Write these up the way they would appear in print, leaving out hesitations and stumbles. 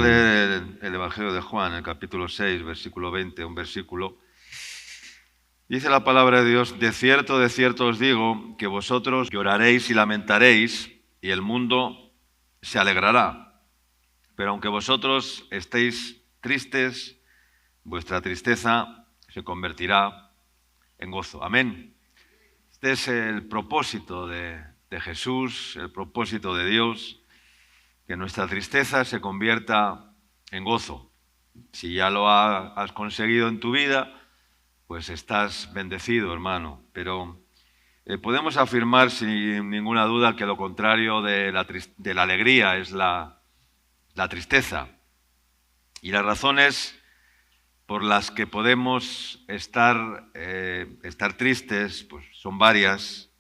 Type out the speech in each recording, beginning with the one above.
leer el Evangelio de Juan, el capítulo 6, versículo 20, un versículo. Dice la palabra de Dios: de cierto os digo, que vosotros lloraréis y lamentaréis, y el mundo se alegrará. Pero aunque vosotros estéis tristes, vuestra tristeza se convertirá en gozo. Amén. Este es el propósito de Jesús, el propósito de Dios, que nuestra tristeza se convierta en gozo. Si ya lo has conseguido en tu vida, pues estás bendecido, hermano. Pero podemos afirmar sin ninguna duda que lo contrario de la alegría es la tristeza. Y las razones por las que podemos estar tristes pues son varias,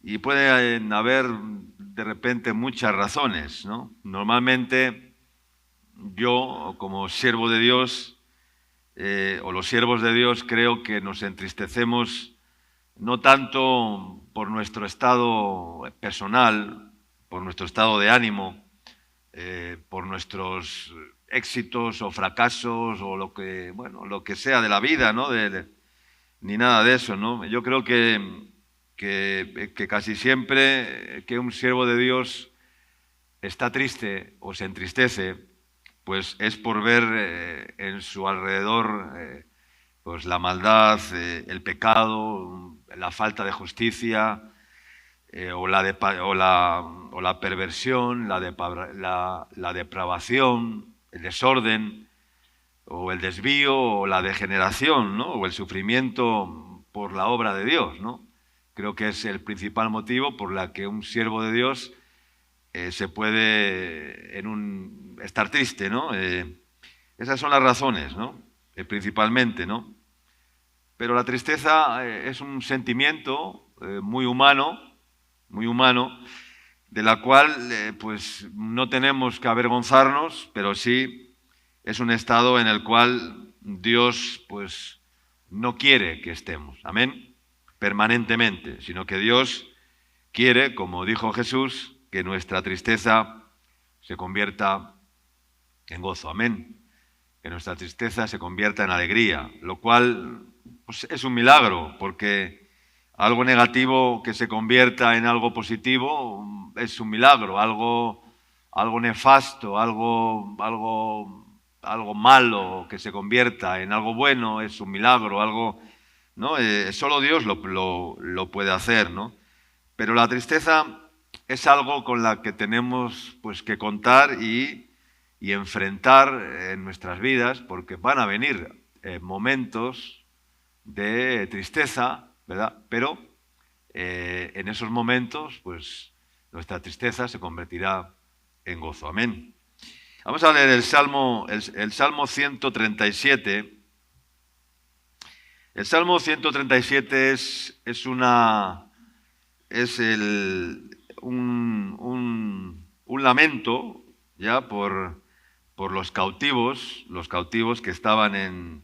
y pueden haber de repente muchas razones, ¿no? Normalmente yo, como siervo de Dios, o los siervos de Dios, creo que nos entristecemos no tanto por nuestro estado personal, por nuestro estado de ánimo, por nuestros éxitos o fracasos o lo que sea de la vida, ¿no? Ni nada de eso, ¿no? Yo creo que casi siempre que un siervo de Dios está triste o se entristece, pues es por ver en su alrededor pues la maldad, el pecado, la falta de justicia, o la perversión, la depravación, el desorden, o el desvío, o la degeneración, ¿no? O el sufrimiento por la obra de Dios, ¿no? Creo que es el principal motivo por la que un siervo de Dios se puede estar triste, ¿no? Esas son las razones, ¿no? Principalmente, ¿no? Pero la tristeza es un sentimiento muy humano, de la cual pues no tenemos que avergonzarnos, pero sí es un estado en el cual Dios pues no quiere que estemos, amén, permanentemente, sino que Dios quiere, como dijo Jesús, que nuestra tristeza se convierta en gozo, amén, que nuestra tristeza se convierta en alegría, lo cual pues, es un milagro, porque algo negativo que se convierta en algo positivo es un milagro, algo nefasto, algo malo que se convierta en algo bueno es un milagro, ¿no? Solo Dios lo puede hacer, ¿no? Pero la tristeza es algo con la que tenemos pues que contar y enfrentar en nuestras vidas, porque van a venir momentos de tristeza, ¿verdad? Pero en esos momentos, pues nuestra tristeza se convertirá en gozo. Amén. Vamos a leer el Salmo 137. El Salmo 137 es un lamento ya por los cautivos que estaban en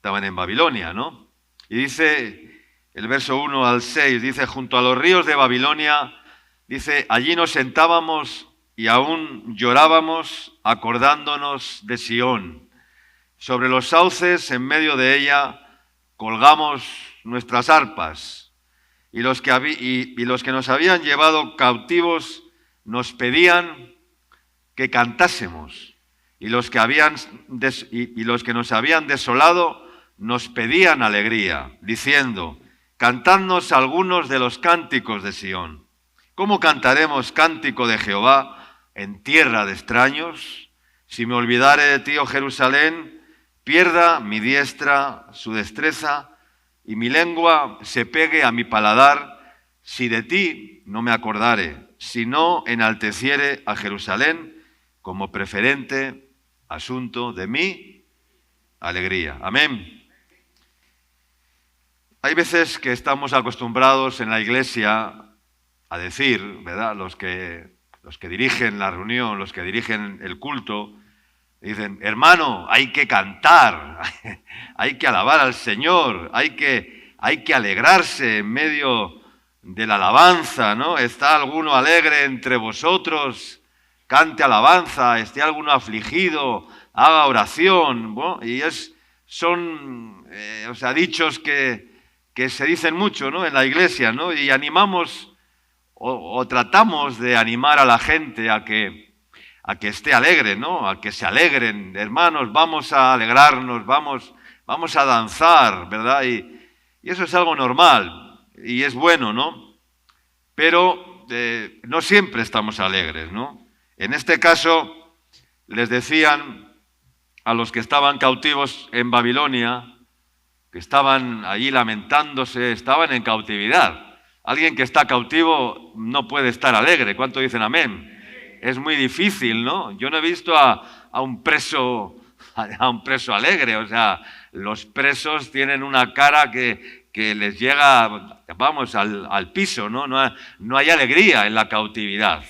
Babilonia, ¿no? Y dice el verso 1 al 6, dice: junto a los ríos de Babilonia, dice, allí nos sentábamos y aún llorábamos acordándonos de Sión. Sobre los sauces, en medio de ella, colgamos nuestras arpas. Y los que nos habían llevado cautivos nos pedían que cantásemos. Y los que nos habían desolado nos pedían alegría, diciendo: cantadnos algunos de los cánticos de Sión. ¿Cómo cantaremos cántico de Jehová en tierra de extraños? Si me olvidare de ti, oh Jerusalén, pierda mi diestra su destreza y mi lengua se pegue a mi paladar, si de ti no me acordare, si no enalteciere a Jerusalén como preferente asunto de mi alegría. Amén. Hay veces que estamos acostumbrados en la iglesia a decir, ¿verdad? Los que dirigen la reunión, los que dirigen el culto, dicen: hermano, hay que cantar, hay que alabar al Señor, hay que alegrarse en medio de la alabanza, ¿no? ¿Está alguno alegre entre vosotros? cante alabanza, esté alguno afligido, haga oración. Bueno, y son dichos que se dicen mucho, ¿no?, en la iglesia, ¿no? Y animamos o tratamos de animar a la gente a que esté alegre, ¿no?, a que se alegren. Hermanos, vamos a alegrarnos, vamos a danzar, ¿verdad? Y eso es algo normal y es bueno, ¿no? Pero no siempre estamos alegres, ¿no? En este caso, les decían a los que estaban cautivos en Babilonia, que estaban allí lamentándose, estaban en cautividad. Alguien que está cautivo no puede estar alegre. ¿Cuánto dicen amén? Es muy difícil, ¿no? Yo no he visto a un preso alegre. O sea, los presos tienen una cara que les llega, vamos, al piso, ¿no? No hay alegría en la cautividad.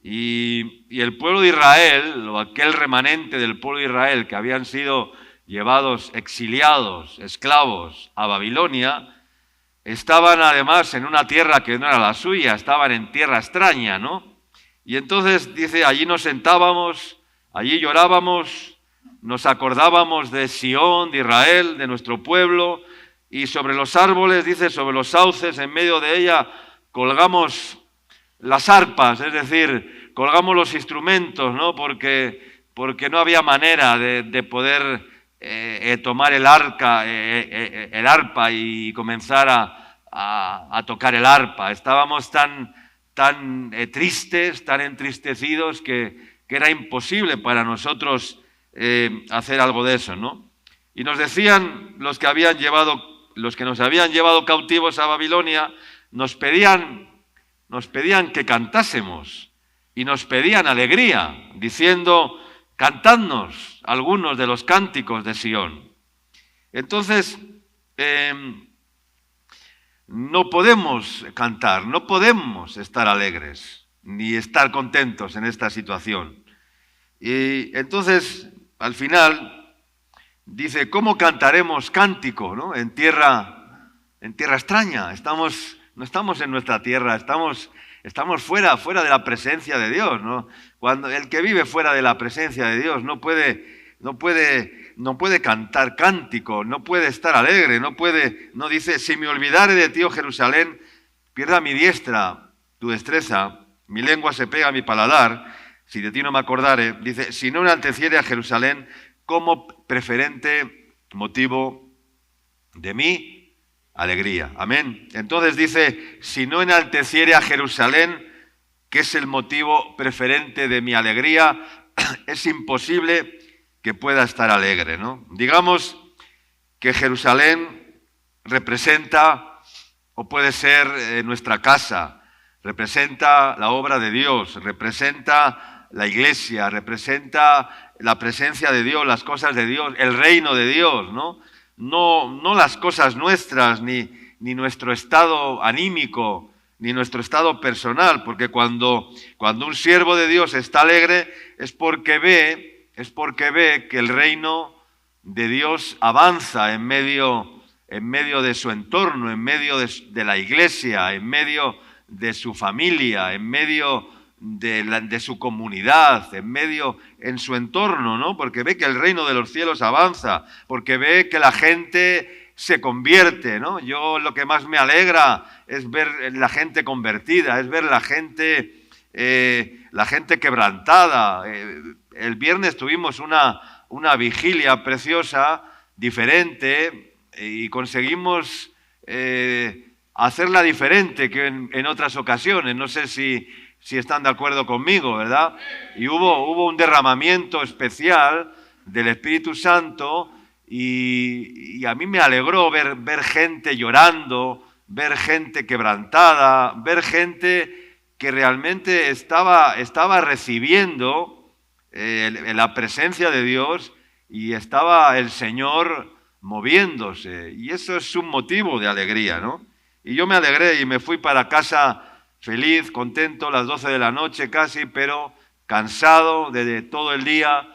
Y el pueblo de Israel, o aquel remanente del pueblo de Israel que habían sido llevados, exiliados, esclavos a Babilonia, estaban además en una tierra que no era la suya, estaban en tierra extraña, ¿no? Y entonces dice, allí nos sentábamos, allí llorábamos, nos acordábamos de Sión, de Israel, de nuestro pueblo, y sobre los árboles, dice, sobre los sauces, en medio de ella, colgamos las arpas, es decir, colgamos los instrumentos, ¿no? Porque no había manera de poder tomar el arpa y comenzar a tocar el arpa. Estábamos tan tristes, tan entristecidos que era imposible para nosotros hacer algo de eso, ¿no? Y nos decían los que nos habían llevado cautivos a Babilonia, nos pedían que cantásemos y nos pedían alegría, diciendo, cantadnos algunos de los cánticos de Sión. Entonces, no podemos cantar, no podemos estar alegres, ni estar contentos en esta situación. Y entonces, al final, dice, ¿cómo cantaremos cántico, ¿no?, en tierra extraña? No estamos en nuestra tierra, estamos fuera de la presencia de Dios, ¿no? Cuando el que vive fuera de la presencia de Dios no puede cantar cántico, no puede estar alegre, no dice, si me olvidare de ti, oh Jerusalén, pierda mi diestra tu destreza, mi lengua se pega a mi paladar, si de ti no me acordare, dice, si no enalteciere a Jerusalén como preferente motivo de mi alegría. Amén. Entonces dice, si no enalteciere a Jerusalén, que es el motivo preferente de mi alegría, es imposible que pueda estar alegre, ¿no? Digamos que Jerusalén representa, o puede ser nuestra casa, representa la obra de Dios, representa la iglesia, representa la presencia de Dios, las cosas de Dios, el reino de Dios, ¿no? No las cosas nuestras, ni nuestro estado anímico, ni nuestro estado personal, porque cuando un siervo de Dios está alegre es porque ve que el reino de Dios avanza en medio de su entorno, en medio de la iglesia, en medio de su familia, en medio de su comunidad, en su entorno, ¿no? Porque ve que el reino de los cielos avanza, porque ve que la gente se convierte, ¿no? Yo lo que más me alegra es ver la gente convertida, es ver la gente quebrantada. El viernes tuvimos una vigilia preciosa, diferente, y conseguimos hacerla diferente que en otras ocasiones. No sé si están de acuerdo conmigo, ¿verdad? Y hubo un derramamiento especial del Espíritu Santo y a mí me alegró ver gente llorando, ver gente quebrantada, ver gente que realmente estaba recibiendo la presencia de Dios y estaba el Señor moviéndose. Y eso es un motivo de alegría, ¿no? Y yo me alegré y me fui para casa feliz, contento, las 12 de la noche casi, pero cansado de todo el día,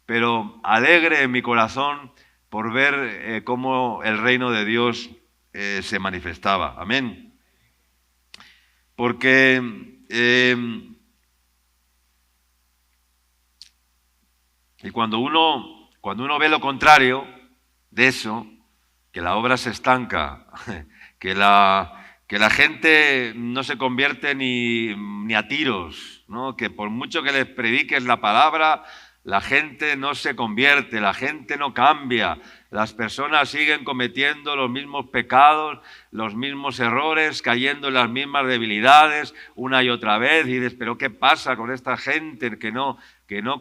pero alegre en mi corazón por ver cómo el reino de Dios se manifestaba. Amén. Porque Y cuando uno ve lo contrario de eso, que la obra se estanca, que la gente no se convierte ni a tiros, ¿no? Que por mucho que les prediques la palabra, la gente no se convierte, la gente no cambia, las personas siguen cometiendo los mismos pecados, los mismos errores, cayendo en las mismas debilidades una y otra vez. Y dices, ¿pero qué pasa con esta gente que no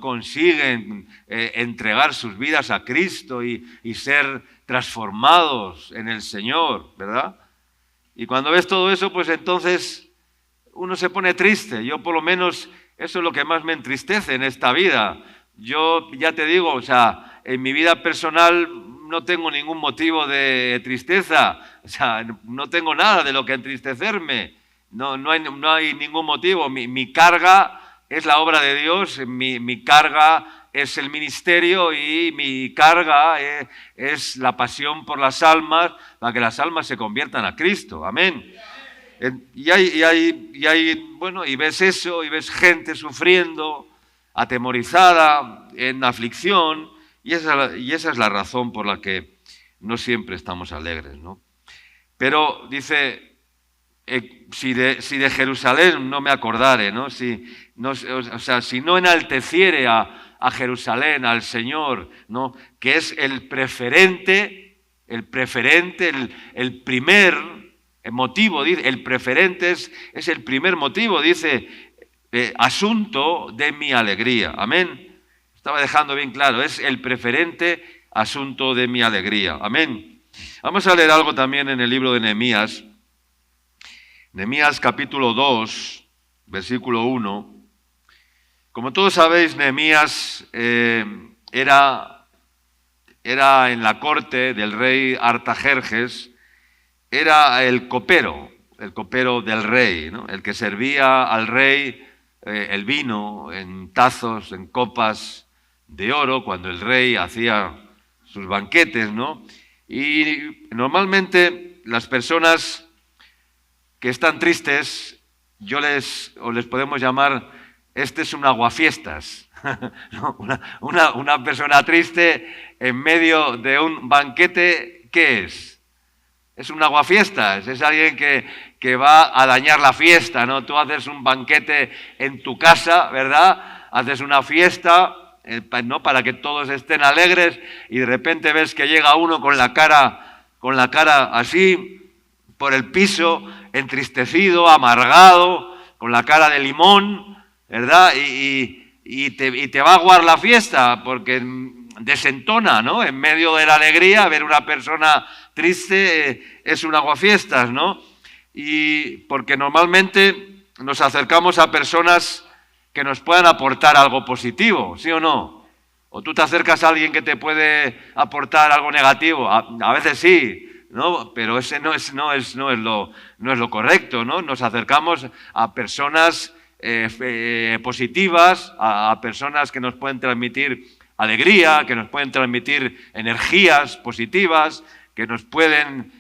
consiguen entregar sus vidas a Cristo y ser transformados en el Señor, ¿verdad? Y cuando ves todo eso, pues entonces uno se pone triste. Yo por lo menos eso es lo que más me entristece en esta vida. Yo ya te digo, o sea, en mi vida personal no tengo ningún motivo de tristeza, o sea, no tengo nada de lo que entristecerme, no hay ningún motivo. Mi carga es la obra de Dios, mi carga es el ministerio y mi carga es la pasión por las almas, para que las almas se conviertan a Cristo. Amén. Y ves eso, y ves gente sufriendo, atemorizada, en aflicción, y esa es la razón por la que no siempre estamos alegres, ¿no? Pero dice, si de Jerusalén no me acordare, ¿no? Si no enalteciere a Jerusalén, al Señor, ¿no? Que es el preferente, el primer motivo, dice, el preferente es el primer motivo, dice, asunto de mi alegría. Amén. Estaba dejando bien claro, es el preferente asunto de mi alegría. Amén. Vamos a leer algo también en el libro de Nehemías. Nehemías capítulo 2, versículo 1. Como todos sabéis, Nehemías era en la corte del rey Artajerjes, era el copero del rey, ¿no? El que servía al rey el vino en tazos, en copas de oro, cuando el rey hacía sus banquetes, ¿no? Y normalmente las personas que están tristes, les podemos llamar, este es un aguafiestas. Una persona triste en medio de un banquete, ¿qué es? Es un aguafiestas, es alguien que va a dañar la fiesta, ¿no? Tú haces un banquete en tu casa, ¿verdad? Haces una fiesta, ¿no? Para que todos estén alegres, y de repente ves que llega uno con la cara así, por el piso, entristecido, amargado, con la cara de limón, ¿verdad? Y te va a aguar la fiesta, porque desentona, ¿no? En medio de la alegría, ver una persona triste es un aguafiestas, ¿no? Y porque normalmente nos acercamos a personas que nos puedan aportar algo positivo, ¿sí o no? O tú te acercas a alguien que te puede aportar algo negativo, a veces sí, ¿no? Pero ese no es lo correcto, ¿no? Nos acercamos a personas positivas, a personas que nos pueden transmitir alegría, que nos pueden transmitir energías positivas, que nos pueden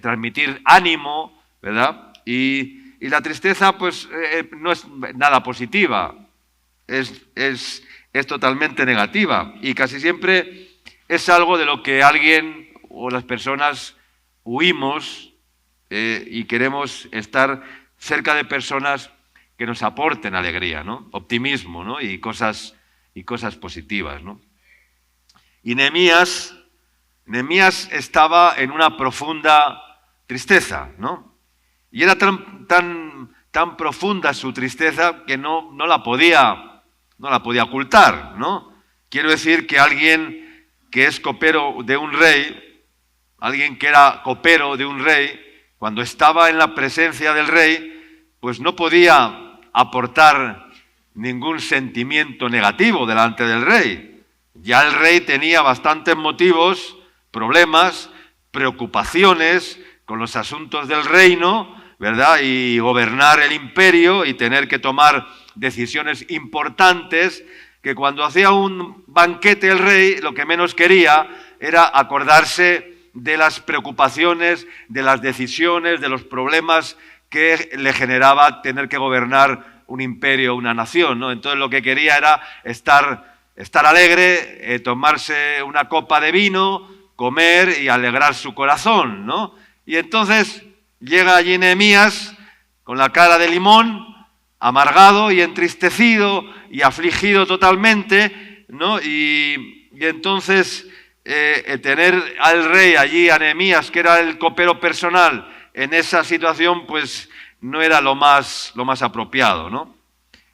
transmitir ánimo, ¿verdad? Y la tristeza pues no es nada positiva, es totalmente negativa, y casi siempre es algo de lo que alguien o las personas huimos, y queremos estar cerca de personas que nos aporten alegría, ¿no? Optimismo, ¿no? y cosas positivas, ¿no? Y Nehemías estaba en una profunda tristeza, ¿no? Y era tan profunda su tristeza que no la podía ocultar, ¿no? Quiero decir que alguien que es copero de un rey, alguien que era copero de un rey, cuando estaba en la presencia del rey, pues no podía aportar ningún sentimiento negativo delante del rey. Ya el rey tenía bastantes motivos, problemas, preocupaciones con los asuntos del reino, ¿verdad? Y gobernar el imperio y tener que tomar decisiones importantes, que cuando hacía un banquete el rey lo que menos quería era acordarse de las preocupaciones, de las decisiones, de los problemas que le generaba tener que gobernar un imperio, una nación, ¿no? Entonces lo que quería era estar estar alegre, tomarse una copa de vino, comer y alegrar su corazón, ¿no? Y entonces llega allí Nehemías con la cara de limón, amargado y entristecido y afligido totalmente, ¿no? Y entonces tener al rey allí, a Nehemías, que era el copero personal, en esa situación, pues no era lo más apropiado, ¿no?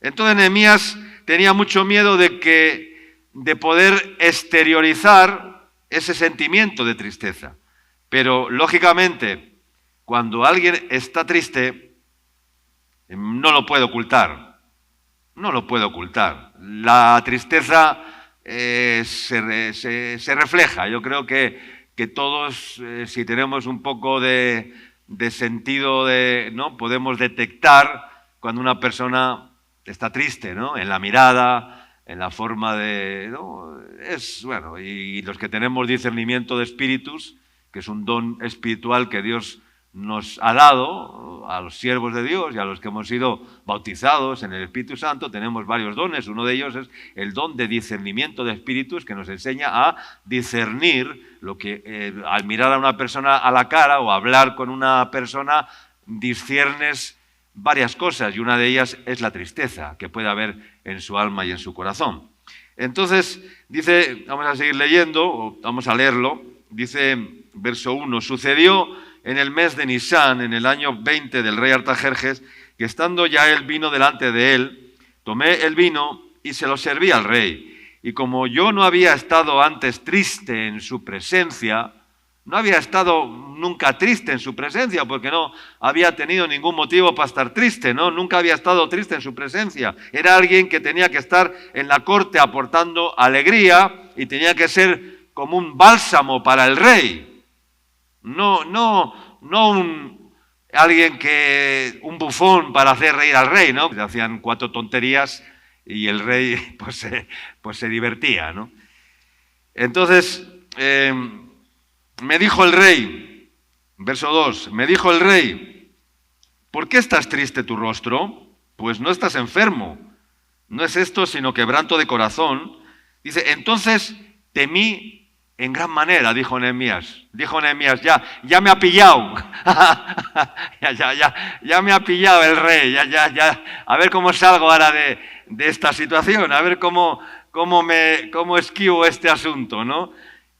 Entonces Nehemías tenía mucho miedo de poder exteriorizar ese sentimiento de tristeza. Pero, lógicamente, cuando alguien está triste, no lo puede ocultar. No lo puede ocultar. La tristeza se refleja. Yo creo que todos, si tenemos un poco de sentido, ¿no? Podemos detectar cuando una persona está triste, ¿no? En la mirada, en la forma de, ¿no? Y los que tenemos discernimiento de espíritus, que es un don espiritual que Dios nos ha dado a los siervos de Dios y a los que hemos sido bautizados en el Espíritu Santo, tenemos varios dones. Uno de ellos es el don de discernimiento de espíritus, que nos enseña a discernir lo que al mirar a una persona a la cara o hablar con una persona disciernes varias cosas, y una de ellas es la tristeza que puede haber en su alma y en su corazón. Entonces, dice, vamos a seguir leyendo, o vamos a leerlo, dice verso 1, sucedió en el mes de Nisán, en el año 20 del rey Artajerjes, que estando ya el vino delante de él, tomé el vino y se lo serví al rey. Y como yo no había estado antes triste en su presencia, no había estado nunca triste en su presencia, porque no había tenido ningún motivo para estar triste, ¿no? Nunca había estado triste en su presencia. Era alguien que tenía que estar en la corte aportando alegría y tenía que ser como un bálsamo para el rey. No un bufón para hacer reír al rey, ¿no? Se hacían 4 tonterías y el rey pues se divertía, ¿no? Entonces, me dijo el rey, verso 2, me dijo el rey, ¿por qué estás triste tu rostro? Pues no estás enfermo, no es esto sino quebranto de corazón. Dice, entonces temí en gran manera, dijo Nehemías, ya me ha pillado, ya me ha pillado el rey, a ver cómo salgo ahora de esta situación, a ver cómo esquivo este asunto, ¿no?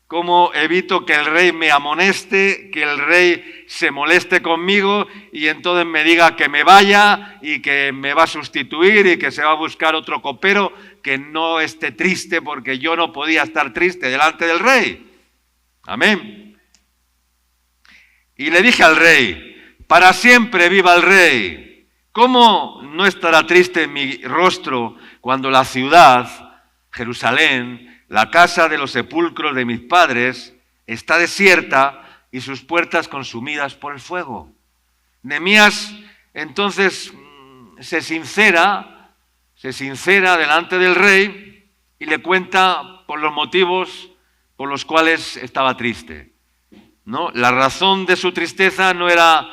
Cómo evito que el rey me amoneste, que el rey se moleste conmigo y entonces me diga que me vaya y que me va a sustituir y que se va a buscar otro copero que no esté triste, porque yo no podía estar triste delante del rey. Amén. Y le dije al rey, para siempre viva el rey. ¿Cómo no estará triste mi rostro cuando la ciudad, Jerusalén, la casa de los sepulcros de mis padres, está desierta y sus puertas consumidas por el fuego? Nehemías entonces se sincera delante del rey y le cuenta por los motivos por los cuales estaba triste, ¿no? La razón de su tristeza no era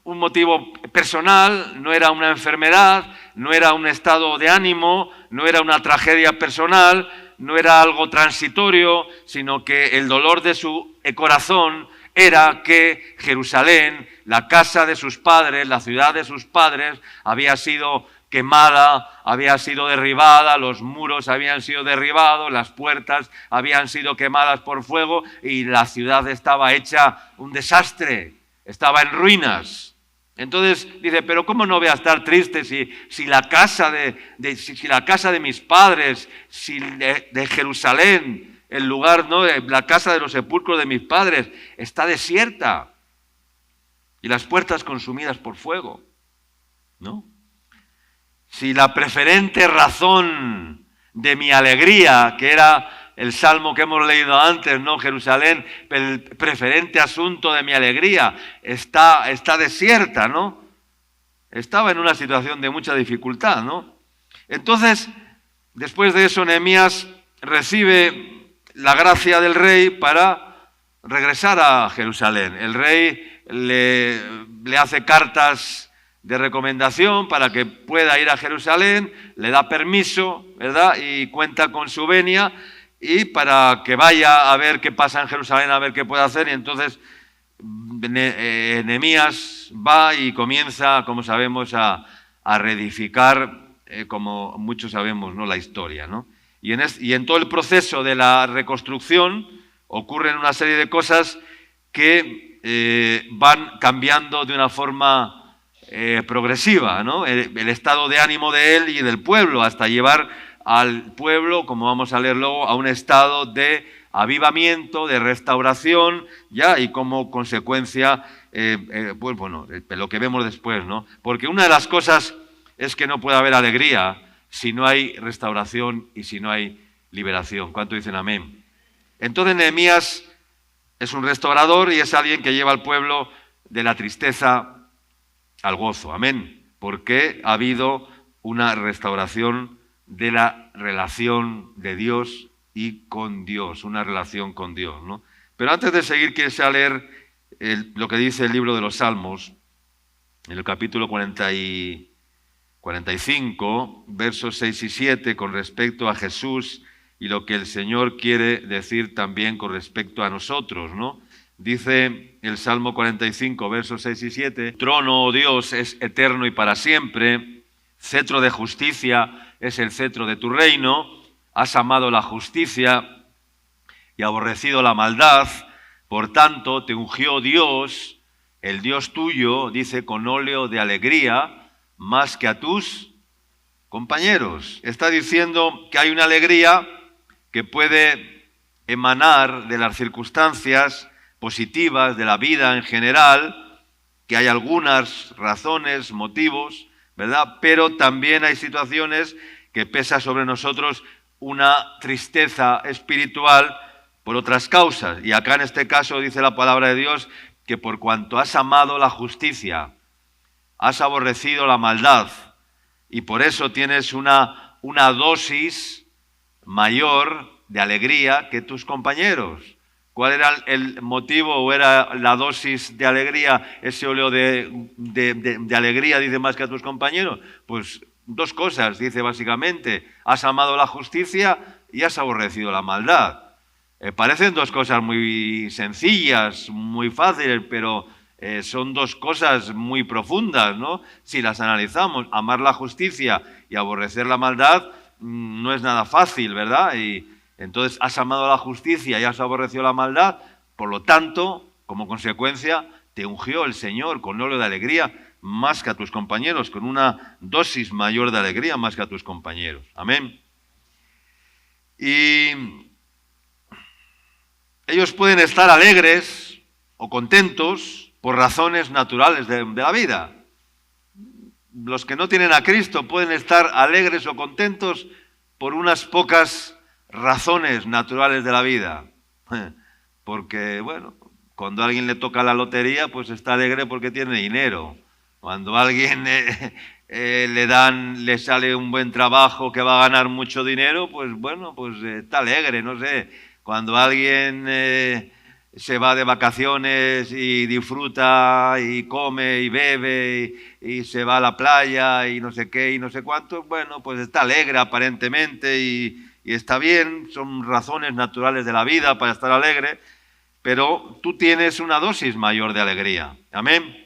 un motivo personal, no era una enfermedad, no era un estado de ánimo, no era una tragedia personal, no era algo transitorio, sino que el dolor de su corazón era que Jerusalén, la casa de sus padres, la ciudad de sus padres, había sido quemada, había sido derribada, los muros habían sido derribados, las puertas habían sido quemadas por fuego y la ciudad estaba hecha un desastre, estaba en ruinas. Entonces dice, pero ¿cómo no voy a estar triste si la casa de mis padres, si de Jerusalén, el lugar, ¿no? La casa de los sepulcros de mis padres está desierta y las puertas consumidas por fuego, ¿no? Si la preferente razón de mi alegría, que era el salmo que hemos leído antes, ¿no? Jerusalén, el preferente asunto de mi alegría está desierta, ¿no? Estaba en una situación de mucha dificultad, ¿no? Entonces, después de eso, Nehemías recibe la gracia del rey para regresar a Jerusalén. El rey le hace cartas de recomendación para que pueda ir a Jerusalén, le da permiso, ¿verdad? Y cuenta con su venia y para que vaya a ver qué pasa en Jerusalén, a ver qué puede hacer. Y entonces Nehemías va y comienza, como sabemos, a reedificar, como muchos sabemos, ¿no?, la historia, ¿no? Y en todo el proceso de la reconstrucción ocurren una serie de cosas que van cambiando de una forma progresiva, ¿no? El estado de ánimo de él y del pueblo, hasta llevar al pueblo, como vamos a leer luego, a un estado de avivamiento, de restauración, ya, y como consecuencia, pues bueno, lo que vemos después, ¿no? Porque una de las cosas es que no puede haber alegría si no hay restauración y si no hay liberación. ¿Cuánto dicen amén? Entonces Nehemías es un restaurador y es alguien que lleva al pueblo de la tristeza al gozo, amén, porque ha habido una restauración de la relación de Dios y con Dios, una relación con Dios, ¿no? Pero antes de seguir, quiero leer lo que dice el libro de los Salmos, en el capítulo 45, versos 6 y 7, con respecto a Jesús y lo que el Señor quiere decir también con respecto a nosotros, ¿no? Dice el Salmo 45, versos 6 y 7, trono, oh Dios, es eterno y para siempre, cetro de justicia es el cetro de tu reino, has amado la justicia y aborrecido la maldad, por tanto te ungió Dios, el Dios tuyo, dice, con óleo de alegría, más que a tus compañeros. Está diciendo que hay una alegría que puede emanar de las circunstancias positivas de la vida en general, que hay algunas razones, motivos, ¿verdad? Pero también hay situaciones que pesa sobre nosotros una tristeza espiritual por otras causas. Y acá en este caso dice la palabra de Dios que por cuanto has amado la justicia, has aborrecido la maldad y por eso tienes una dosis mayor de alegría que tus compañeros. ¿Cuál era el motivo o era la dosis de alegría, ese óleo de alegría, dice, más que a tus compañeros? Pues dos cosas, dice básicamente, has amado la justicia y has aborrecido la maldad. Parecen dos cosas muy sencillas, muy fáciles, pero son dos cosas muy profundas, ¿no? Si las analizamos, amar la justicia y aborrecer la maldad no es nada fácil, ¿verdad? Y entonces has amado la justicia y has aborrecido la maldad, por lo tanto, como consecuencia, te ungió el Señor con óleo de alegría más que a tus compañeros, con una dosis mayor de alegría más que a tus compañeros. Amén. Y ellos pueden estar alegres o contentos por razones naturales de la vida. Los que no tienen a Cristo pueden estar alegres o contentos por unas pocas razones naturales de la vida. Porque, bueno, cuando a alguien le toca la lotería, pues está alegre porque tiene dinero. Cuando a alguien le sale un buen trabajo que va a ganar mucho dinero, pues bueno, pues está alegre, no sé. Cuando alguien se va de vacaciones y disfruta y come y bebe y se va a la playa y no sé qué y no sé cuánto, bueno, pues está alegre aparentemente y está bien, son razones naturales de la vida para estar alegre, pero tú tienes una dosis mayor de alegría, amén.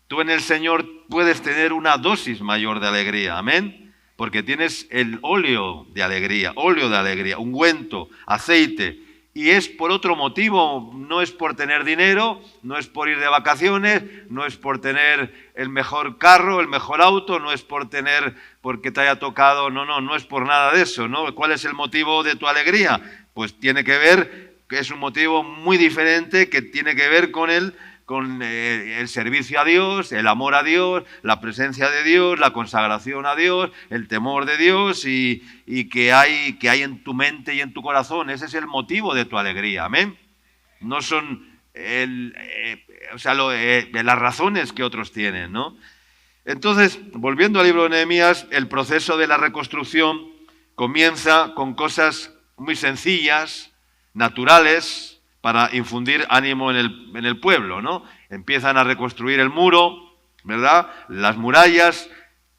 Tú en el Señor puedes tener una dosis mayor de alegría, amén, porque tienes el óleo de alegría, ungüento, aceite, y es por otro motivo, no es por tener dinero, no es por ir de vacaciones, no es por tener el mejor carro, el mejor auto, no es por tener, porque te haya tocado, no es por nada de eso, ¿no? ¿Cuál es el motivo de tu alegría? Pues tiene que ver, que es un motivo muy diferente, que tiene que ver con el servicio a Dios, el amor a Dios, la presencia de Dios, la consagración a Dios, el temor de Dios y que hay en tu mente y en tu corazón. Ese es el motivo de tu alegría, amén. No son las razones que otros tienen, ¿no? Entonces, volviendo al libro de Nehemías, el proceso de la reconstrucción comienza con cosas muy sencillas, naturales, para infundir ánimo en el pueblo, ¿no? Empiezan a reconstruir el muro, ¿verdad? Las murallas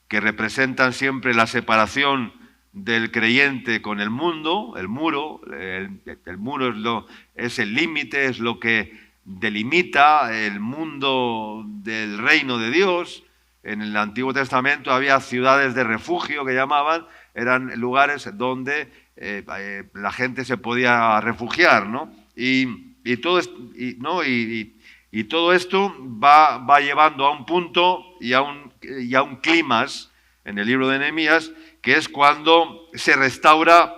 que representan siempre la separación del creyente con el mundo, el muro es el límite, es lo que delimita el mundo del reino de Dios. En el Antiguo Testamento había ciudades de refugio que llamaban, eran lugares donde la gente se podía refugiar, ¿no? Y todo esto va llevando a un punto y a un clímax en el libro de Nehemías, que es cuando se restaura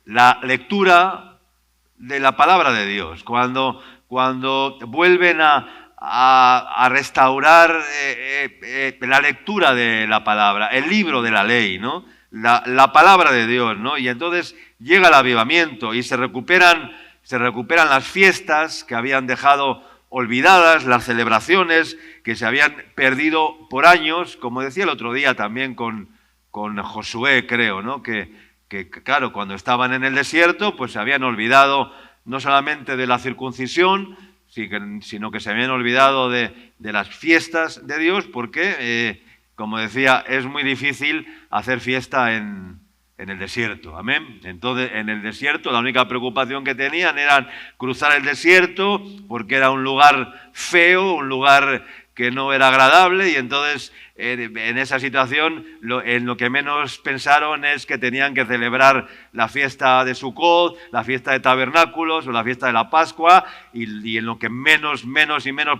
la lectura de la palabra de Dios, cuando vuelven a restaurar la lectura de la palabra, el libro de la ley, ¿no? La palabra de Dios, ¿no? Y entonces llega el avivamiento y se recuperan las fiestas que habían dejado olvidadas, las celebraciones que se habían perdido por años, como decía el otro día también con Josué, creo, ¿no? Que claro, cuando estaban en el desierto, pues se habían olvidado no solamente de la circuncisión, sino que se habían olvidado de las fiestas de Dios, porque, como decía, es muy difícil hacer fiesta en el desierto, amén. Entonces, en el desierto la única preocupación que tenían era cruzar el desierto, porque era un lugar feo, un lugar que no era agradable, y entonces en esa situación en lo que menos pensaron es que tenían que celebrar la fiesta de Sukkot, la fiesta de Tabernáculos o la fiesta de la Pascua, y en lo que menos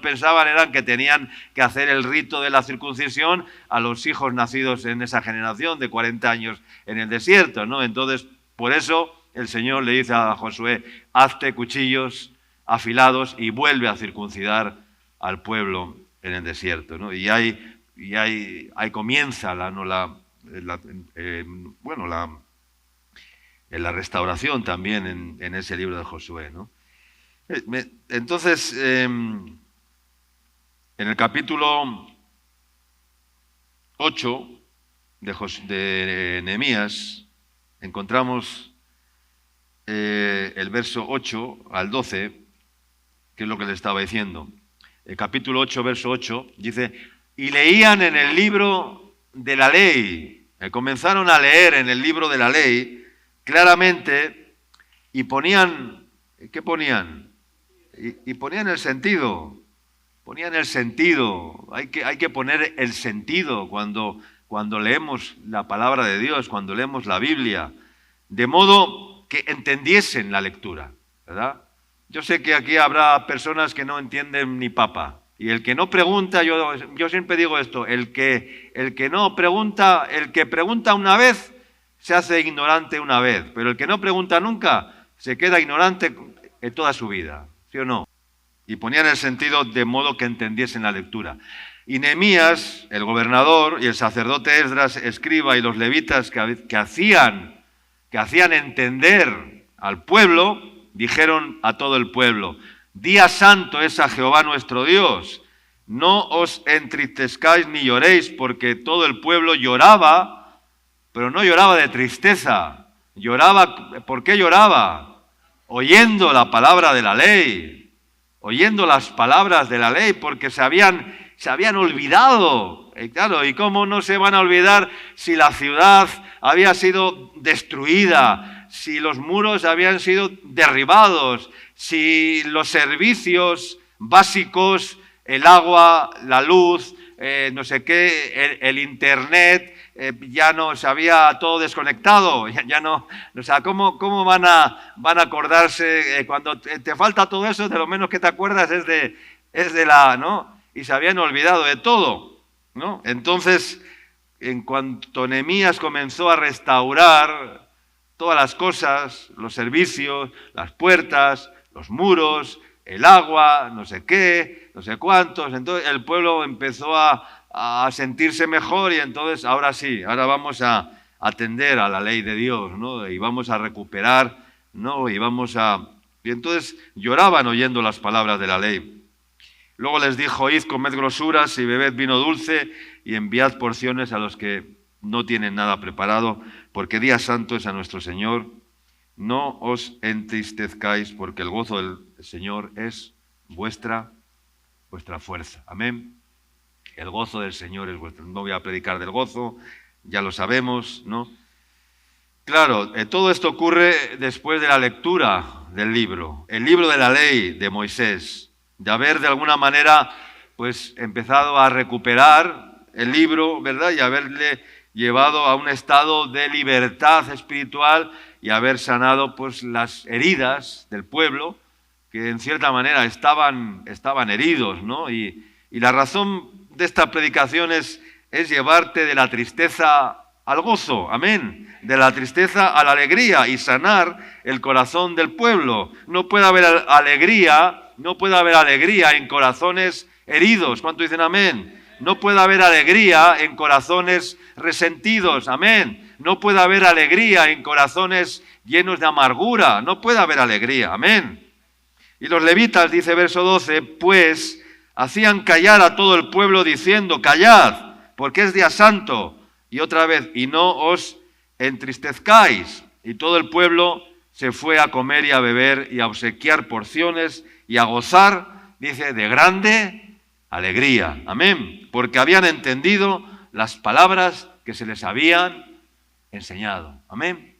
pensaban eran que tenían que hacer el rito de la circuncisión a los hijos nacidos en esa generación de 40 años en el desierto, ¿no? Entonces, por eso el Señor le dice a Josué: hazte cuchillos afilados y vuelve a circuncidar al pueblo en el desierto, ¿no? Y ahí comienza la restauración también en ese libro de Josué, ¿no? Entonces, en el capítulo 8 de Nehemías encontramos el verso 8 al 12, que es lo que le estaba diciendo. El capítulo 8, verso 8, dice: y leían en el libro de la ley, comenzaron a leer en el libro de la ley claramente, y ponían, ¿qué ponían? Y ponían el sentido, hay que poner el sentido cuando leemos la palabra de Dios, cuando leemos la Biblia, de modo que entendiesen la lectura, ¿verdad? Yo sé que aquí habrá personas que no entienden ni papa. Y el que no pregunta, yo siempre digo esto: el que no pregunta, el que pregunta una vez, se hace ignorante una vez. Pero el que no pregunta nunca, se queda ignorante en toda su vida. ¿Sí o no? Y ponían el sentido de modo que entendiesen la lectura. Y Nehemías, el gobernador, y el sacerdote Esdras, escriba, y los levitas que hacían entender al pueblo, dijeron a todo el pueblo: día santo es a Jehová nuestro Dios, no os entristezcáis ni lloréis, porque todo el pueblo lloraba, pero no lloraba de tristeza, lloraba. ¿Por qué lloraba? Oyendo la palabra de la ley, oyendo las palabras de la ley, porque se habían olvidado. Y claro, ¿y cómo no se van a olvidar si la ciudad había sido destruida, si los muros habían sido derribados, si los servicios básicos, el agua, la luz, no sé qué, el internet, ya no se había todo desconectado, ya no, o sea, ¿cómo van a acordarse cuando te falta todo eso? De lo menos que te acuerdas es de la, ¿no? Y se habían olvidado de todo, ¿no? Entonces, en cuanto Nehemías comenzó a restaurar todas las cosas, los servicios, las puertas, los muros, el agua, no sé qué, no sé cuántos, entonces el pueblo empezó a sentirse mejor, y entonces ahora sí, ahora vamos a atender a la ley de Dios, ¿no? Y vamos a recuperar, ¿no? Y entonces lloraban oyendo las palabras de la ley. Luego les dijo: id, comed grosuras y bebed vino dulce, y enviad porciones a los que no tienen nada preparado, porque día santo es a nuestro Señor. No os entristezcáis, porque el gozo del Señor es vuestra fuerza. Amén. El gozo del Señor es vuestro. No voy a predicar del gozo, ya lo sabemos, ¿no? Claro, todo esto ocurre después de la lectura del libro, el libro de la ley de Moisés, de haber de alguna manera pues empezado a recuperar el libro, ¿verdad? Y haberle llevado a un estado de libertad espiritual y haber sanado pues las heridas del pueblo que en cierta manera estaban heridos, ¿no? Y la razón de esta predicación es llevarte de la tristeza al gozo, amén, de la tristeza a la alegría y sanar el corazón del pueblo. No puede haber alegría en corazones heridos. ¿Cuántos dicen amén? No puede haber alegría en corazones resentidos, amén. No puede haber alegría en corazones llenos de amargura, no puede haber alegría, amén. Y los levitas, dice verso 12, pues hacían callar a todo el pueblo diciendo, callad, porque es día santo. Y otra vez, y no os entristezcáis. Y todo el pueblo se fue a comer y a beber y a obsequiar porciones y a gozar, dice, de grande alegría. Amén. Porque habían entendido las palabras que se les habían enseñado. Amén.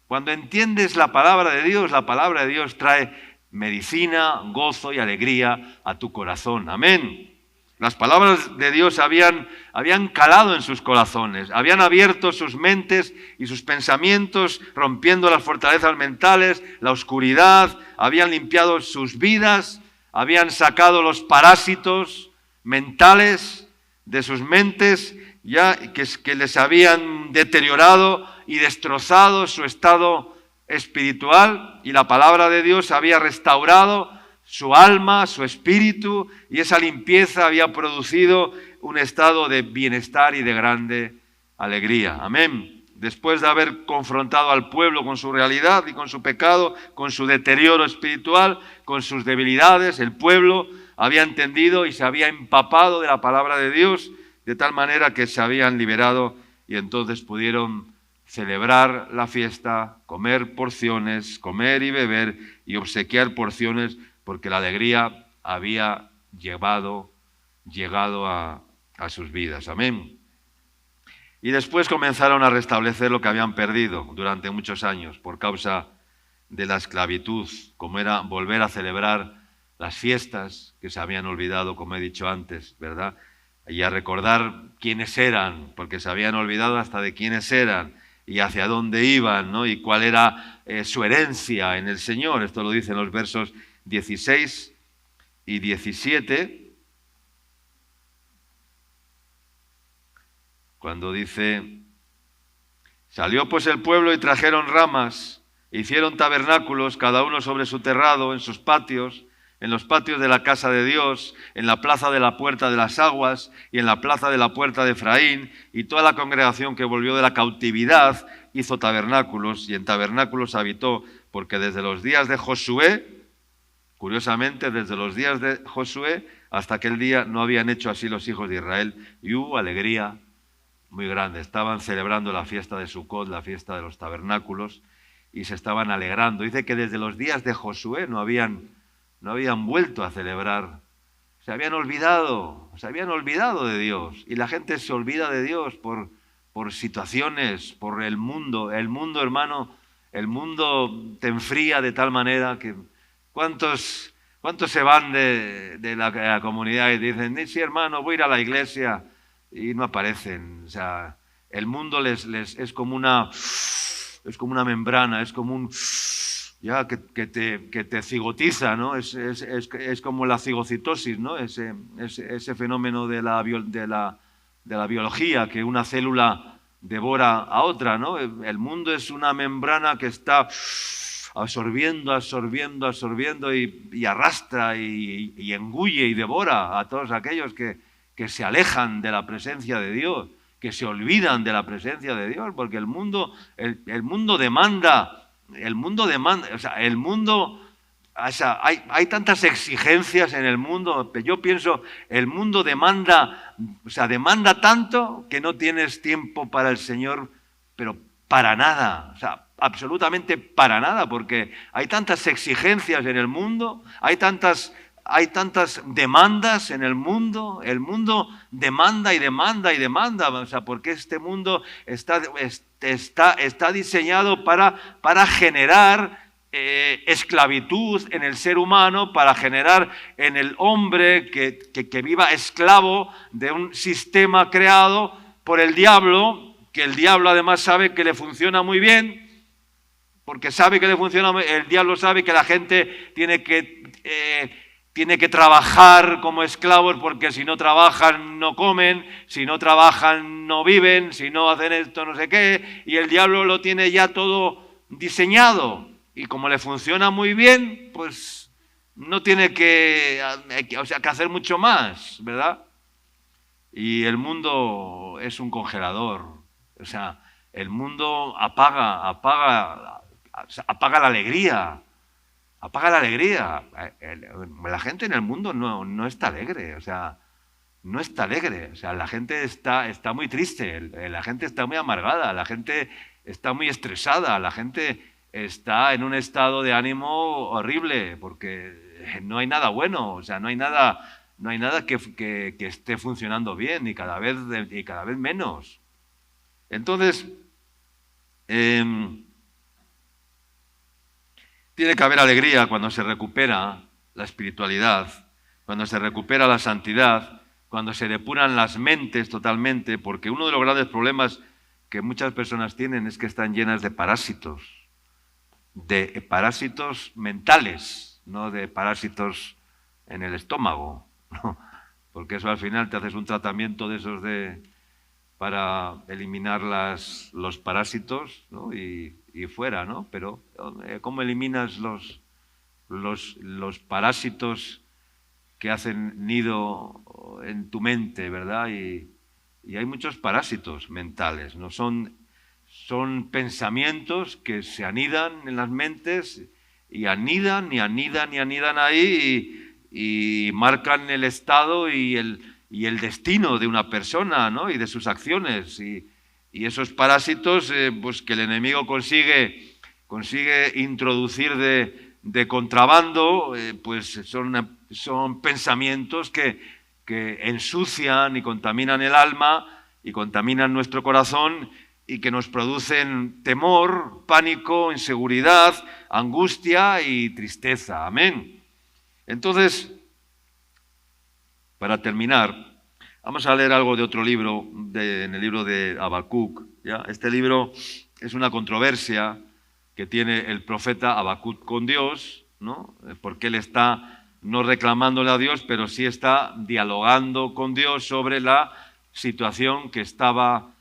Cuando entiendes la palabra de Dios trae medicina, gozo y alegría a tu corazón. Amén. Las palabras de Dios habían calado en sus corazones, habían abierto sus mentes y sus pensamientos, rompiendo las fortalezas mentales, la oscuridad, habían limpiado sus vidas, habían sacado los parásitos mentales de sus mentes, ya que les habían deteriorado y destrozado su estado espiritual, y la palabra de Dios había restaurado su alma, su espíritu, y esa limpieza había producido un estado de bienestar y de grande alegría. Amén. Después de haber confrontado al pueblo con su realidad y con su pecado, con su deterioro espiritual, con sus debilidades, el pueblo había entendido y se había empapado de la palabra de Dios, de tal manera que se habían liberado y entonces pudieron celebrar la fiesta, comer porciones, comer y beber y obsequiar porciones, porque la alegría había llegado a sus vidas. Amén. Y después comenzaron a restablecer lo que habían perdido durante muchos años por causa de la esclavitud, como era volver a celebrar las fiestas que se habían olvidado, como he dicho antes, ¿verdad? Y a recordar quiénes eran, porque se habían olvidado hasta de quiénes eran y hacia dónde iban, ¿no? Y cuál era su herencia en el Señor. Esto lo dicen los versos 16 y 17, cuando dice, salió pues el pueblo y trajeron ramas, e hicieron tabernáculos, cada uno sobre su terrado, en sus patios, en los patios de la casa de Dios, en la plaza de la puerta de las aguas y en la plaza de la puerta de Efraín, y toda la congregación que volvió de la cautividad hizo tabernáculos, y en tabernáculos habitó, porque desde los días de Josué, curiosamente, desde los días de Josué hasta aquel día no habían hecho así los hijos de Israel, y hubo alegría muy grande. Estaban celebrando la fiesta de Sucot, la fiesta de los tabernáculos, y se estaban alegrando. Dice que desde los días de Josué no habían vuelto a celebrar. Se habían olvidado de Dios, y la gente se olvida de Dios por situaciones, por el mundo. El mundo, hermano, el mundo te enfría de tal manera que ¿cuántos se van de la comunidad y dicen, sí, hermano, voy a ir a la iglesia? Y no aparecen. O sea, el mundo es como una membrana, es como un ya que te cigotiza, ¿no? Es como la cigocitosis, ¿no? Ese fenómeno de la biología, que una célula devora a otra, ¿no? El mundo es una membrana que está absorbiendo y arrastra y engulle y devora a todos aquellos que se alejan de la presencia de Dios, que se olvidan de la presencia de Dios, porque el mundo demanda, hay tantas exigencias en el mundo. Yo pienso, el mundo demanda tanto que no tienes tiempo para el Señor, pero para nada, absolutamente para nada, porque hay tantas exigencias en el mundo, hay tantas hay tantas demandas en el mundo demanda y demanda y demanda, o sea, porque este mundo está diseñado para generar esclavitud en el ser humano, para generar en el hombre que viva esclavo de un sistema creado por el diablo, que el diablo además sabe que le funciona muy bien, porque sabe que le funciona, el diablo sabe que la gente tiene que trabajar como esclavos, porque si no trabajan no comen, si no trabajan no viven, si no hacen esto no sé qué, y el diablo lo tiene ya todo diseñado, y como le funciona muy bien, pues no tiene que hacer mucho más, ¿verdad? Y el mundo es un congelador, o sea, el mundo apaga la alegría. Apaga la alegría. La gente en el mundo no está alegre, o sea, no está alegre. O sea, la gente está muy triste, la gente está muy amargada, la gente está muy estresada, la gente está en un estado de ánimo horrible, porque no hay nada bueno, o sea, no hay nada que esté funcionando bien, y cada vez menos. Entonces, tiene que haber alegría cuando se recupera la espiritualidad, cuando se recupera la santidad, cuando se depuran las mentes totalmente, porque uno de los grandes problemas que muchas personas tienen es que están llenas de parásitos mentales, no de parásitos en el estómago, ¿no? Porque eso al final te haces un tratamiento de esos para eliminar los parásitos, ¿no? y fuera, ¿no? Pero ¿cómo eliminas los parásitos que hacen nido en tu mente, ¿verdad? Y hay muchos parásitos mentales, ¿no? Son pensamientos que se anidan en las mentes y anidan ahí y marcan el estado y el destino de una persona, ¿no? Y de sus acciones. Y esos parásitos, pues que el enemigo consigue introducir de contrabando, pues son pensamientos que ensucian y contaminan el alma y contaminan nuestro corazón y que nos producen temor, pánico, inseguridad, angustia y tristeza. Amén. Entonces, para terminar, vamos a leer algo de otro libro, en el libro de Habacuc, ¿ya? Este libro es una controversia que tiene el profeta Habacuc con Dios, ¿no? Porque él está no reclamándole a Dios, pero sí está dialogando con Dios sobre la situación que estaba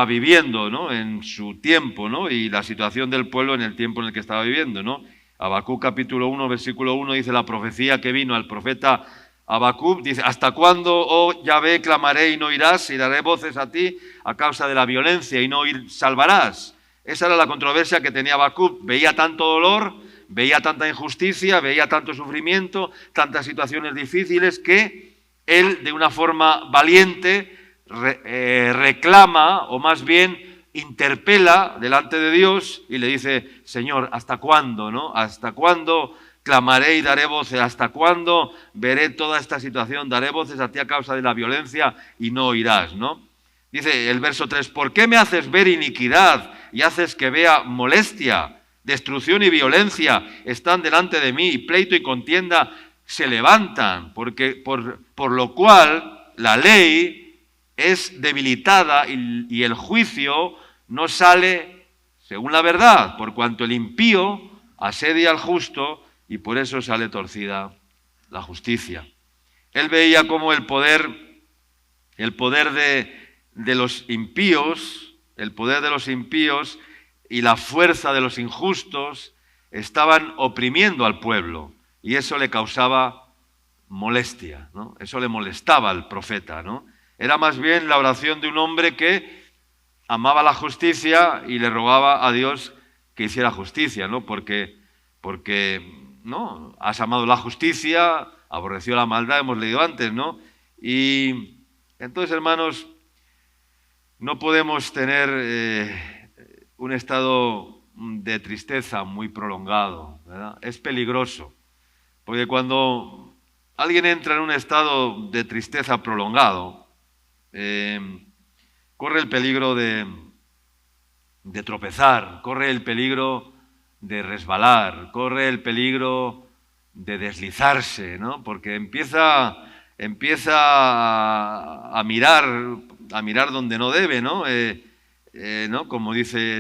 viviendo, ¿no? En su tiempo, ¿no? Y la situación del pueblo en el tiempo en el que estaba viviendo, ¿no? Habacuc capítulo 1, versículo 1 dice: la profecía que vino al profeta Habacuc, dice: ¿hasta cuándo, oh Yahvé, clamaré y no oirás, y daré voces a ti a causa de la violencia y no salvarás? Esa era la controversia que tenía Habacuc. Veía tanto dolor, veía tanta injusticia, veía tanto sufrimiento, tantas situaciones difíciles, que él, de una forma valiente, reclama, o más bien interpela delante de Dios y le dice: Señor, ¿hasta cuándo, no? ¿Hasta cuándo clamaré y daré voces? ¿Hasta cuándo veré toda esta situación? Daré voces a ti a causa de la violencia y no oirás, ¿no? Dice el verso 3: ¿por qué me haces ver iniquidad y haces que vea molestia? Destrucción y violencia están delante de mí, y pleito y contienda se levantan, porque por lo cual la ley es debilitada y el juicio no sale según la verdad, por cuanto el impío asedia al justo y por eso sale torcida la justicia. Él veía cómo el poder de los impíos, y la fuerza de los injustos estaban oprimiendo al pueblo, y eso le causaba molestia, ¿no? Eso le molestaba al profeta, ¿no? Era más bien la oración de un hombre que amaba la justicia y le rogaba a Dios que hiciera justicia, ¿no? Porque ¿no? Has amado la justicia, aborreció la maldad, hemos leído antes, ¿no? Y entonces, hermanos, no podemos tener un estado de tristeza muy prolongado, ¿verdad? Es peligroso, Porque cuando alguien entra en un estado de tristeza prolongado, corre el peligro de tropezar, corre el peligro de resbalar, corre el peligro de deslizarse, ¿no? Porque empieza a mirar donde no debe, ¿no? ¿No? Como dice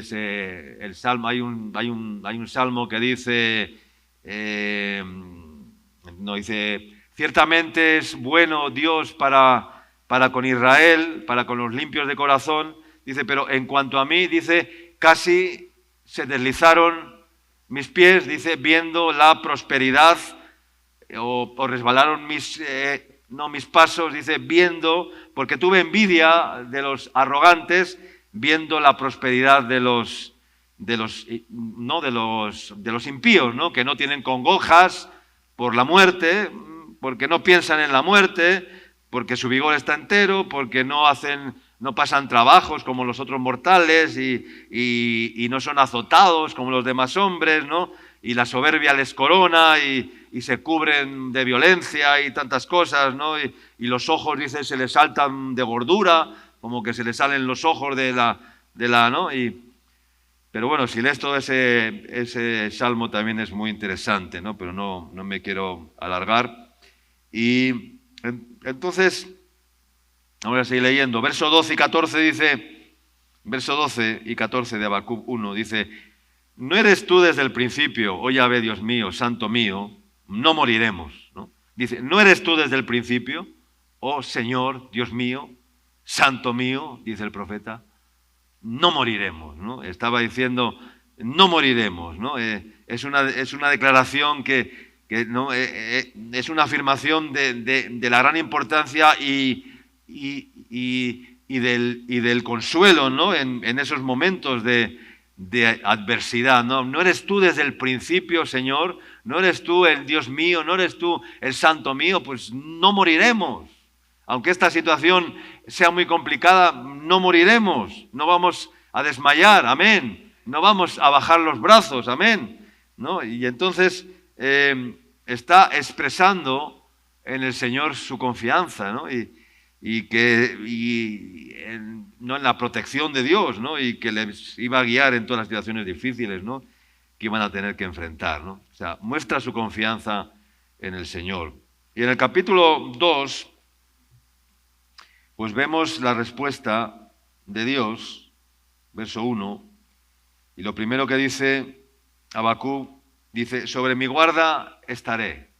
el salmo, hay un salmo que dice, dice, ciertamente es bueno Dios para con Israel, para con los limpios de corazón, dice, pero en cuanto a mí, dice, casi se deslizaron mis pies, dice, viendo la prosperidad, o resbalaron mis pasos, dice, viendo, porque tuve envidia de los arrogantes, viendo la prosperidad de los impíos, ¿no? Que no tienen congojas por la muerte, porque no piensan en la muerte, porque su vigor está entero, porque no pasan trabajos como los otros mortales y no son azotados como los demás hombres, ¿no? Y la soberbia les corona y se cubren de violencia y tantas cosas, ¿no? Y los ojos, dice, se les saltan de gordura, como que se les salen los ojos ¿no? Pero bueno, si lees todo ese salmo también es muy interesante, ¿no? Pero no me quiero alargar. Y entonces, ahora seguir leyendo. Verso 12 y 14 dice, verso 12 y 14 de Habacuc 1, dice, ¿no eres tú desde el principio, oh Yahvé, Dios mío, santo mío, no moriremos, ¿no? Dice, ¿no eres tú desde el principio, oh Señor, Dios mío, santo mío, dice el profeta, no moriremos, ¿no? Estaba diciendo, no moriremos, ¿no? Es una declaración que ¿no? Es una afirmación de la gran importancia y del consuelo, ¿no? En esos momentos de adversidad, ¿no? No eres tú desde el principio, Señor, no eres tú el Dios mío, no eres tú el santo mío, pues no moriremos. Aunque esta situación sea muy complicada, no moriremos, no vamos a desmayar, amén, no vamos a bajar los brazos, amén, ¿no? Y entonces está expresando en el Señor su confianza, ¿no? No en la protección de Dios, ¿no? Y que les iba a guiar en todas las situaciones difíciles, ¿no? Que iban a tener que enfrentar, ¿no? O sea, muestra su confianza en el Señor. Y en el capítulo 2, pues vemos la respuesta de Dios, verso 1, y lo primero que dice Habacuc, dice, sobre mi guarda estaré.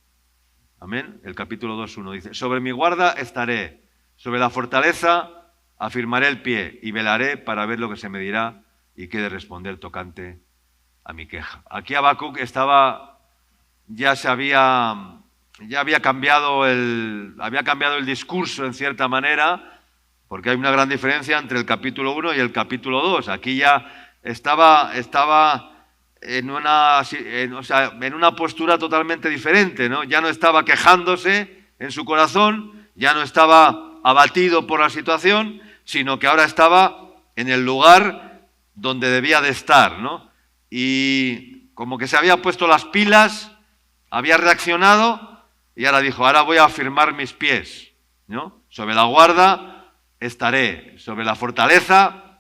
Amén. El capítulo 2:1 dice, sobre mi guarda estaré, sobre la fortaleza afirmaré el pie y velaré para ver lo que se me dirá y qué de responder tocante a mi queja. Aquí Habacuc ya había cambiado el discurso en cierta manera, porque hay una gran diferencia entre el capítulo 1 y el capítulo 2. Aquí ya estaba en una postura totalmente diferente, ¿no? Ya no estaba quejándose en su corazón, ya no estaba abatido por la situación, sino que ahora estaba en el lugar donde debía de estar, ¿no? Y como que se había puesto las pilas, había reaccionado y ahora dijo, ahora voy a afirmar mis pies, ¿no? Sobre la guarda estaré, sobre la fortaleza,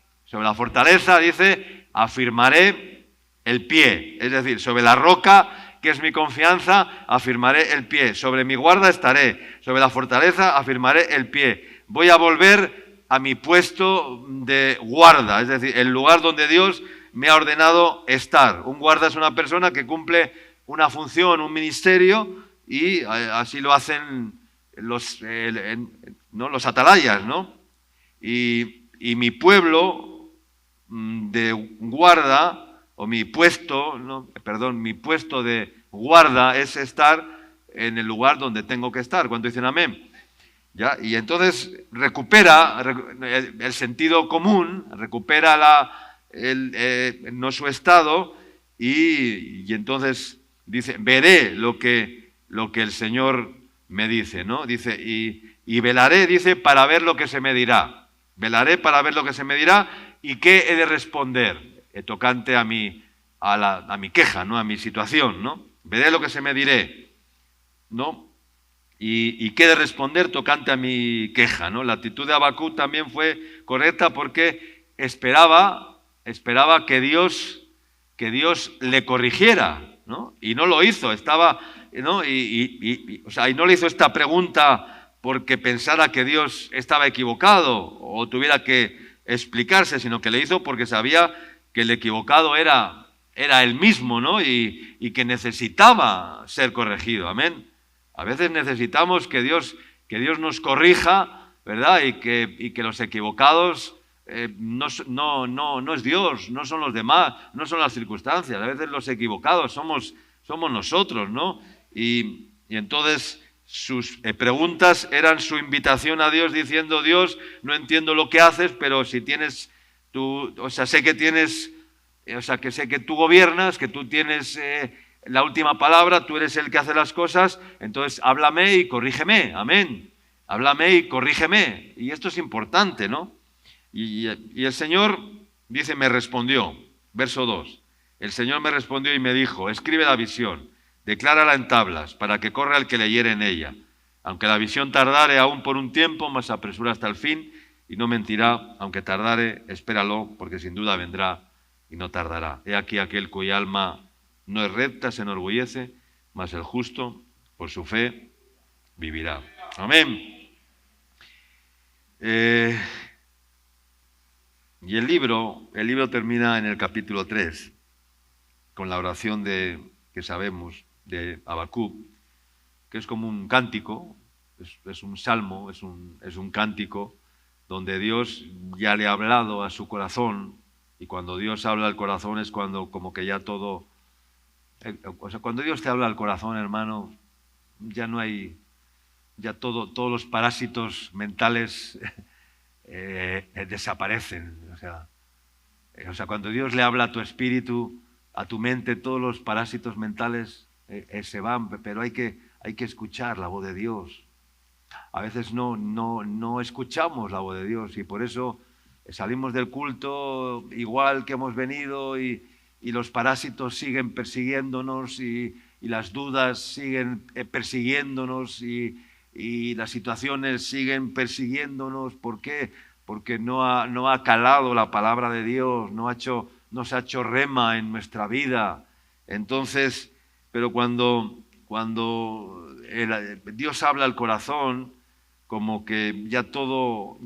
dice, afirmaré el pie, es decir, sobre la roca, que es mi confianza, afirmaré el pie. Sobre mi guarda estaré, sobre la fortaleza afirmaré el pie. Voy a volver a mi puesto de guarda, es decir, el lugar donde Dios me ha ordenado estar. Un guarda es una persona que cumple una función, un ministerio, y así lo hacen los atalayas, ¿no? Y mi pueblo de guarda, o mi puesto de guarda es estar en el lugar donde tengo que estar. ¿Cuánto dicen amén? ¿Ya? Y entonces recupera el sentido común, recupera no su estado, y entonces dice, veré lo que el Señor me dice, ¿no? Dice, y velaré, dice, para ver lo que se me dirá. Velaré para ver lo que se me dirá y qué he de responder a mi queja, ¿no? A mi situación, ¿no? Veré lo que se me diré. ¿no? Y qué de responder tocante a mi queja, ¿no? La actitud de Habacuc también fue correcta porque esperaba que Dios le corrigiera, ¿no? Y no lo hizo, ¿no? O sea, y no le hizo esta pregunta porque pensara que Dios estaba equivocado o tuviera que explicarse, sino que le hizo porque sabía que el equivocado era él mismo, ¿no? Y que necesitaba ser corregido, amén. A veces necesitamos que Dios nos corrija, ¿verdad? Y que los equivocados no es Dios, no son los demás, no son las circunstancias. A veces los equivocados somos nosotros, ¿no? Y entonces sus preguntas eran su invitación a Dios diciendo: Dios, no entiendo lo que haces, pero si tienes tú, o sea, sé que tú gobiernas, que tú tienes la última palabra, tú eres el que hace las cosas, entonces háblame y corrígeme, amén. Háblame y corrígeme. Y esto es importante, ¿no? Y el Señor, dice, me respondió, verso 2, el Señor me respondió y me dijo: escribe la visión, declárala en tablas, para que corra el que leyere en ella. Aunque la visión tardare aún por un tiempo, mas apresura hasta el fin, y no mentirá, aunque tardare, espéralo, porque sin duda vendrá y no tardará. He aquí aquel cuya alma no es recta, se enorgullece, mas el justo, por su fe, vivirá. Amén. Y el libro termina en el capítulo 3, con la oración que sabemos de Habacuc, que es como un cántico, es un salmo, es un cántico, donde Dios ya le ha hablado a su corazón, y cuando Dios habla al corazón es cuando como que ya todo... O sea, cuando Dios te habla al corazón, hermano, ya no hay... Ya todos los parásitos mentales desaparecen. O sea, cuando Dios le habla a tu espíritu, a tu mente, todos los parásitos mentales se van, pero hay que escuchar la voz de Dios. A veces no escuchamos la voz de Dios y por eso salimos del culto igual que hemos venido y los parásitos siguen persiguiéndonos y las dudas siguen persiguiéndonos y las situaciones siguen persiguiéndonos. ¿Por qué? Porque no ha calado la palabra de Dios, no se ha hecho rema en nuestra vida. Entonces, pero cuando Dios habla al corazón, como que ya todo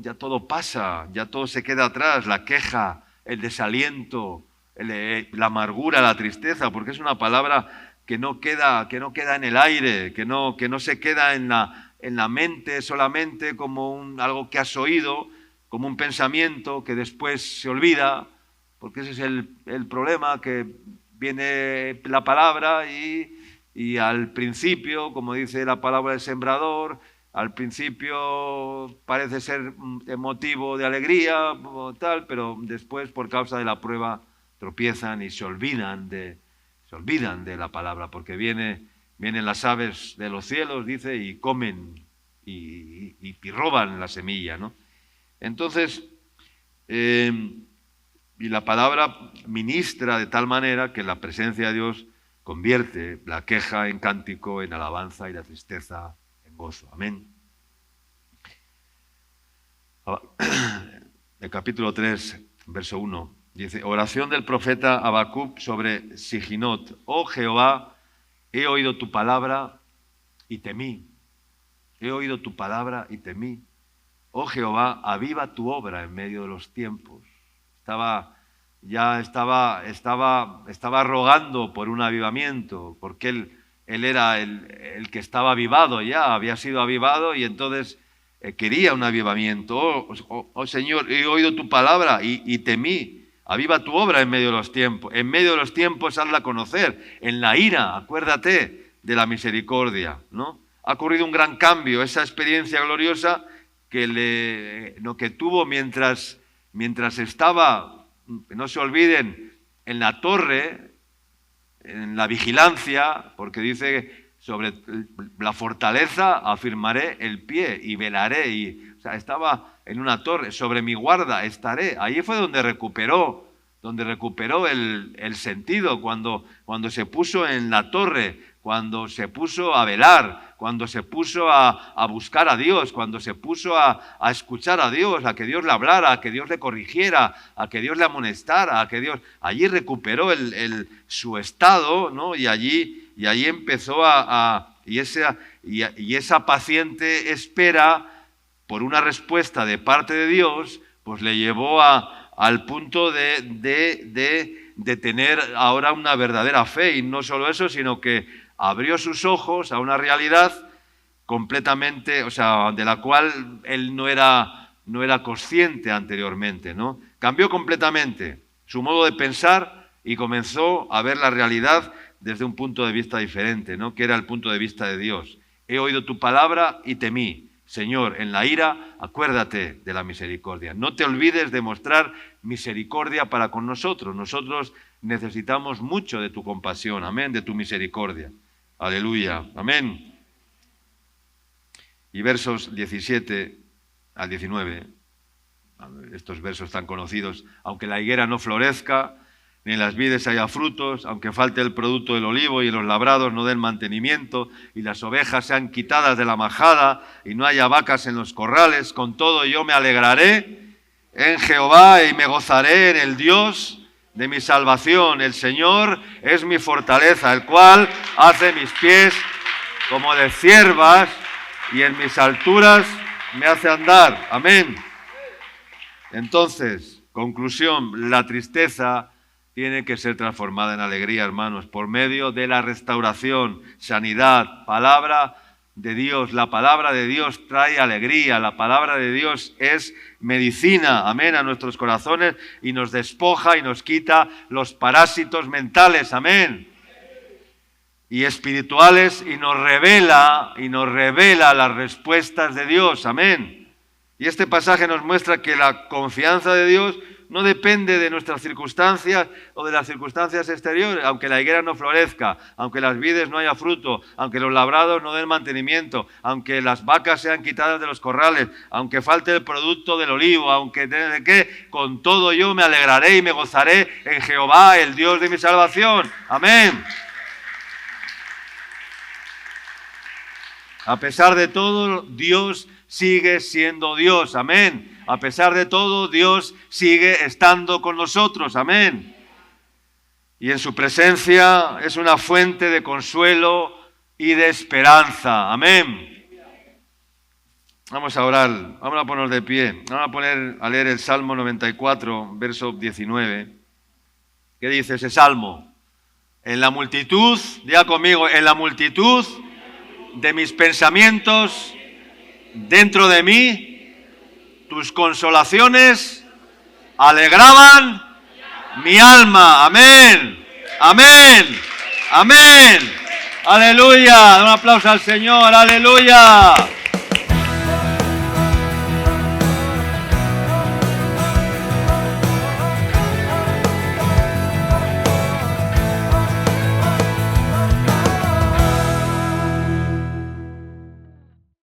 pasa, ya todo se queda atrás, la queja, el desaliento, la amargura, la tristeza, porque es una palabra que no queda en el aire, que no se queda en la mente solamente como algo que has oído, como un pensamiento que después se olvida, porque ese es el problema, que viene la palabra y al principio, como dice la palabra del sembrador, al principio parece ser motivo de alegría o tal, pero después por causa de la prueba tropiezan y se olvidan de la palabra, porque vienen las aves de los cielos, dice, y comen y roban la semilla, ¿no? Entonces, y la palabra ministra de tal manera que la presencia de Dios convierte la queja en cántico, en alabanza, y la tristeza en gozo. Amén. El capítulo 3, verso 1, dice: oración del profeta Habacuc sobre Siginot. Oh Jehová, he oído tu palabra y temí. He oído tu palabra y temí. Oh Jehová, aviva tu obra en medio de los tiempos. Estaba rogando por un avivamiento, porque él era el que estaba avivado ya, había sido avivado y entonces quería un avivamiento. Oh Señor, he oído tu palabra y temí. Aviva tu obra en medio de los tiempos. En medio de los tiempos hazla conocer. En la ira, acuérdate de la misericordia, ¿no? Ha ocurrido un gran cambio, esa experiencia gloriosa que tuvo mientras estaba, no se olviden, en la torre, en la vigilancia, porque dice: sobre la fortaleza afirmaré el pie y velaré. O sea, estaba en una torre, sobre mi guarda estaré. Ahí fue donde recuperó el sentido, cuando se puso en la torre, cuando se puso a velar, cuando se puso a buscar a Dios, cuando se puso a escuchar a Dios, a que Dios le hablara, a que Dios le corrigiera, a que Dios le amonestara, a que Dios... Allí recuperó su estado, ¿no? Y allí empezó y esa paciente espera por una respuesta de parte de Dios, pues le llevó al punto de tener ahora una verdadera fe. Y no solo eso, sino que abrió sus ojos a una realidad completamente, o sea, de la cual él no era consciente anteriormente, ¿no? Cambió completamente su modo de pensar y comenzó a ver la realidad desde un punto de vista diferente, ¿no? Que era el punto de vista de Dios. He oído tu palabra y temí. Señor, en la ira, acuérdate de la misericordia. No te olvides de mostrar misericordia para con nosotros. Nosotros necesitamos mucho de tu compasión, amén, de tu misericordia. Aleluya, amén. Y versos 17 al 19, estos versos tan conocidos. Aunque la higuera no florezca, ni en las vides haya frutos, aunque falte el producto del olivo y los labrados no den mantenimiento, y las ovejas sean quitadas de la majada, y no haya vacas en los corrales, con todo yo me alegraré en Jehová y me gozaré en el Dios de mi salvación. El Señor es mi fortaleza, el cual hace mis pies como de ciervas, y en mis alturas me hace andar. Amén. Entonces, conclusión, la tristeza tiene que ser transformada en alegría, hermanos, por medio de la restauración, sanidad, palabra de Dios. La palabra de Dios trae alegría, la palabra de Dios es medicina, amén, a nuestros corazones, y nos despoja y nos quita los parásitos mentales, amén, y espirituales, y nos revela las respuestas de Dios, amén. Y este pasaje nos muestra que la confianza de Dios no depende de nuestras circunstancias o de las circunstancias exteriores, aunque la higuera no florezca, aunque las vides no haya fruto, aunque los labrados no den mantenimiento, aunque las vacas sean quitadas de los corrales, aunque falte el producto del olivo, aunque con todo yo me alegraré y me gozaré en Jehová, el Dios de mi salvación. Amén. A pesar de todo, Dios sigue siendo Dios, amén. A pesar de todo, Dios sigue estando con nosotros, amén. Y en su presencia es una fuente de consuelo y de esperanza, amén. Vamos a orar, vamos a ponernos de pie, vamos a leer el Salmo 94, verso 19. ¿Qué dice ese Salmo? En la multitud, diga conmigo, en la multitud de mis pensamientos, dentro de mí, tus consolaciones alegraban mi alma. Amén, amén, amén. Aleluya. Un aplauso al Señor, aleluya.